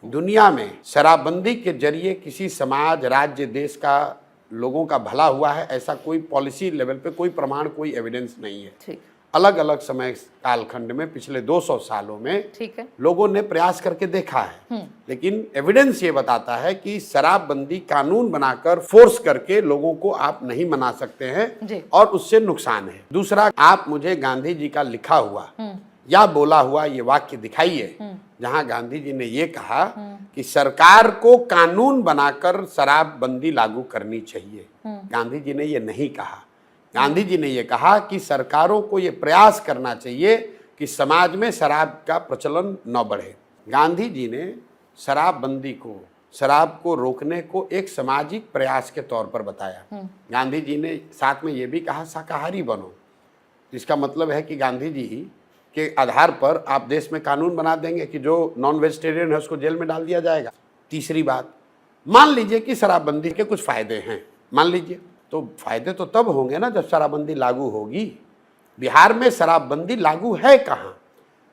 दुनिया में शराबबंदी के जरिए किसी समाज, राज्य, देश का लोगों का भला हुआ है, ऐसा कोई पॉलिसी लेवल पे कोई प्रमाण, कोई एविडेंस नहीं है। अलग अलग समय कालखंड में पिछले 200 सालों में लोगों ने प्रयास करके देखा है, लेकिन एविडेंस ये बताता है कि शराबबंदी कानून बनाकर फोर्स करके लोगों को आप नहीं मना सकते हैं और उससे नुकसान है। दूसरा, आप मुझे गांधी जी का लिखा हुआ या बोला हुआ ये वाक्य दिखाइए जहां गांधी जी ने ये कहा कि सरकार को कानून बनाकर शराबबंदी लागू करनी चाहिए। गांधी जी ने ये नहीं कहा। गांधी जी ने ये कहा कि सरकारों को ये प्रयास करना चाहिए कि समाज में शराब का प्रचलन न बढ़े। गांधी जी ने शराबबंदी को, शराब को रोकने को एक सामाजिक प्रयास के तौर पर बताया। गांधी जी ने साथ में ये भी कहा शाकाहारी बनो। इसका मतलब है कि गांधी जी के आधार पर आप देश में कानून बना देंगे कि जो नॉन वेजिटेरियन है उसको जेल में डाल दिया जाएगा। तीसरी बात, मान लीजिए कि शराबबंदी के कुछ फायदे हैं, मान लीजिए, तो फायदे तो तब होंगे ना जब शराबबंदी लागू होगी। बिहार में शराबबंदी लागू है कहाँ?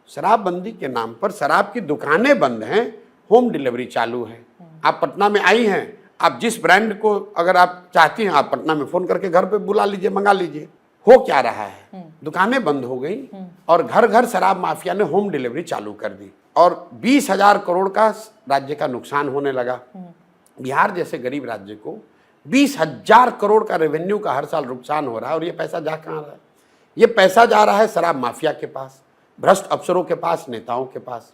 शराबबंदी के नाम पर शराब की दुकानें बंद हैं, होम डिलीवरी चालू है। आप पटना में आई हैं, आप जिस ब्रांड को अगर आप चाहती हैं आप पटना में फोन करके घर पे बुला लीजिए, मंगा लीजिए। हो क्या रहा है? दुकानें बंद हो गई और घर घर शराब माफिया ने होम डिलीवरी चालू कर दी और 20,000 करोड़ का राज्य का नुकसान होने लगा। बिहार जैसे गरीब राज्य को 20,000 करोड़ का रेवेन्यू का हर साल नुकसान हो रहा है और ये पैसा जा कहाँ रहा है? ये पैसा जा रहा है शराब माफिया के पास, भ्रष्ट अफसरों के पास, नेताओं के पास।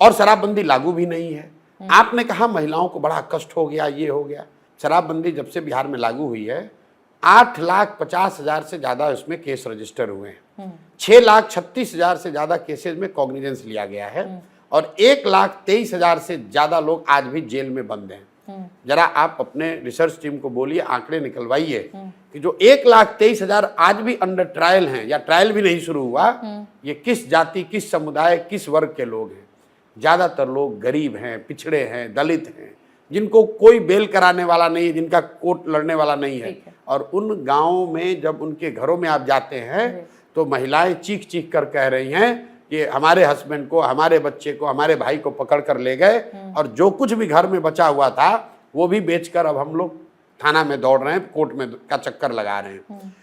और शराबबंदी लागू भी नहीं है। आपने कहा महिलाओं को बड़ा कष्ट हो गया, ये हो गया। शराबबंदी जब से बिहार में लागू हुई है 8,50,000 से ज्यादा इसमें केस रजिस्टर हुए हैं। 6,36,000 से ज्यादा केसेस में कॉग्निजेंस लिया गया है और 1,23,000 से ज्यादा लोग आज भी जेल में बंद हैं। जरा आप अपने रिसर्च टीम को बोलिए, आंकड़े निकलवाइए कि जो 1,23,000 आज भी अंडर ट्रायल हैं या ट्रायल भी नहीं शुरू हुआ, ये किस जाति, किस समुदाय, किस वर्ग के लोग हैं? ज्यादातर लोग गरीब हैं, पिछड़े हैं, दलित हैं, जिनको कोई बेल कराने वाला नहीं है, जिनका कोर्ट लड़ने वाला नहीं है। और उन गांवों में जब उनके घरों में आप जाते हैं तो महिलाएं चीख चीख कर कह रही हैं कि हमारे हस्बैंड को, हमारे बच्चे को, हमारे भाई को पकड़ कर ले गए और जो कुछ भी घर में बचा हुआ था वो भी बेचकर अब हम लोग थाना में दौड़ रहे हैं, कोर्ट में का चक्कर लगा रहे हैं।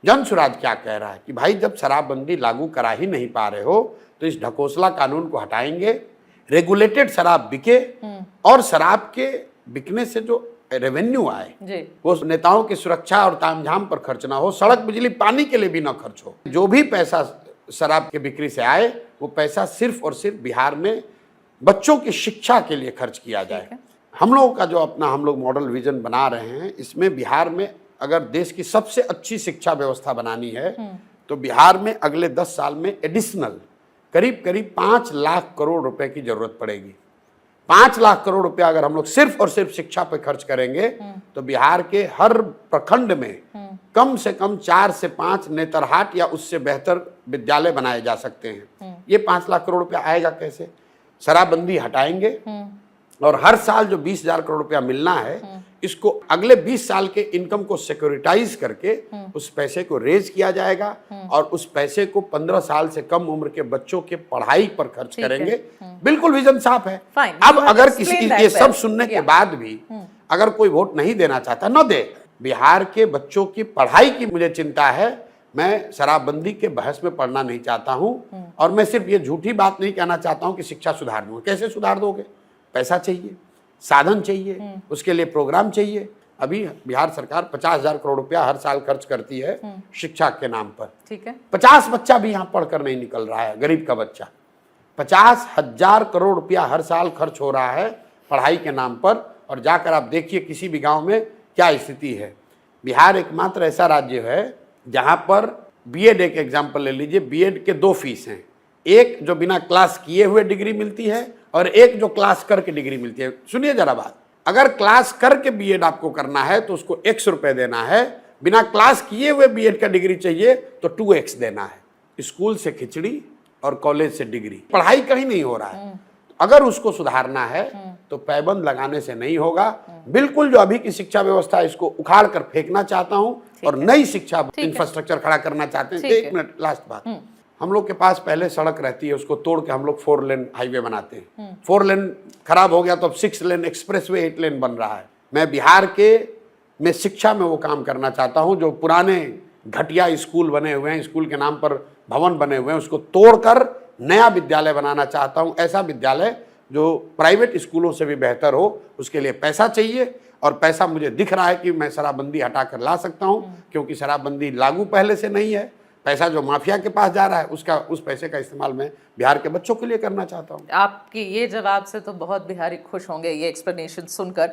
जन सुराज क्या कह रहा है कि भाई जब शराबबंदी लागू करा ही नहीं पा रहे हो तो इस ढकोसला कानून को हटाएंगे, रेगुलेटेड शराब बिके और शराब के बिकने से जो रेवेन्यू आए वो नेताओं की सुरक्षा और तामझाम पर खर्च ना हो, सड़क, बिजली, पानी के लिए भी ना खर्च हो। जो भी पैसा शराब के बिक्री से आए वो पैसा सिर्फ और सिर्फ बिहार में बच्चों की शिक्षा के लिए खर्च किया जाए। हम लोगों का जो अपना हम लोग मॉडल विजन बना रहे हैं, इसमें बिहार में अगर देश की सबसे अच्छी शिक्षा व्यवस्था बनानी है तो बिहार में अगले 10 साल में एडिशनल करीब करीब 5 लाख करोड़ रुपए की जरूरत पड़ेगी। 5 लाख करोड़ रुपया अगर हम लोग सिर्फ और सिर्फ शिक्षा पे खर्च करेंगे तो बिहार के हर प्रखंड में कम से कम 4 से 5 नेतरहाट या उससे बेहतर विद्यालय बनाए जा सकते हैं। ये 5 लाख करोड़ रुपया आएगा कैसे? शराबबंदी हटाएंगे और हर साल जो 20,000 करोड़ रुपया मिलना है इसको अगले 20 साल के इनकम को सिक्योरिटाइज करके उस पैसे को रेज किया जाएगा और उस पैसे को 15 साल से कम उम्र के बच्चों के पढ़ाई पर खर्च करेंगे। बिल्कुल विजन साफ है। अब अगर किसी ये सब सुनने के बाद भी अगर कोई वोट नहीं देना चाहता, न दे। बिहार के बच्चों की पढ़ाई की मुझे चिंता है। मैं शराबबंदी के बहस में पढ़ना नहीं चाहता हूं और मैं सिर्फ ये झूठी बात नहीं कहना चाहता हूं कि शिक्षा सुधार दूंगा। कैसे सुधार दोगे? पैसा चाहिए, साधन चाहिए, उसके लिए प्रोग्राम चाहिए। अभी बिहार सरकार 50,000 करोड़ रुपया हर साल खर्च करती है शिक्षा के नाम पर। ठीक है, 50 बच्चा भी यहाँ पढ़कर नहीं निकल रहा है, गरीब का बच्चा। 50,000 करोड़ रुपया हर साल खर्च हो रहा है पढ़ाई के नाम पर और जाकर आप देखिए किसी भी गांव में क्या स्थिति है। बिहार एकमात्र ऐसा राज्य है जहां पर बीएड, एक एग्जाम्पल ले लीजिए, बीएड के 2 फीस हैं। एक जो बिना क्लास किए हुए डिग्री मिलती है और एक जो क्लास करके डिग्री मिलती है। सुनिए जरा बात, अगर क्लास करके बीएड आपको करना है तो उसको 100 रुपए देना है, बिना क्लास किए हुए बीएड का डिग्री चाहिए तो 2x देना है। स्कूल से खिचड़ी और कॉलेज से डिग्री, पढ़ाई कहीं नहीं हो रहा है। अगर उसको सुधारना है तो पैबंद लगाने से नहीं होगा। बिल्कुल जो अभी की शिक्षा व्यवस्था है इसको उखाड़ कर फेंकना चाहता हूं और नई शिक्षा इंफ्रास्ट्रक्चर खड़ा करना चाहते हैं। 1 मिनट, लास्ट बात, हम लोग के पास पहले सड़क रहती है, उसको तोड़ के हम लोग 4 लेन हाईवे बनाते हैं। 4 लेन खराब हो गया तो अब 6 लेन एक्सप्रेसवे 8 लेन बन रहा है। मैं बिहार के में शिक्षा में वो काम करना चाहता हूँ। जो पुराने घटिया स्कूल बने हुए हैं, स्कूल के नाम पर भवन बने हुए हैं, उसको तोड़कर नया विद्यालय बनाना चाहता हूँ। ऐसा विद्यालय जो प्राइवेट स्कूलों से भी बेहतर हो। उसके लिए पैसा चाहिए और पैसा मुझे दिख रहा है कि मैं शराबबंदी हटा कर ला सकता हूँ, क्योंकि शराबबंदी लागू पहले से नहीं है। पैसा जो माफिया के पास जा रहा है उस पैसे का इस्तेमाल मैं बिहार के बच्चों के लिए करना चाहता हूँ। आपकी ये जवाब से तो बहुत बिहारी खुश होंगे, ये एक्सप्लेनेशन सुनकर।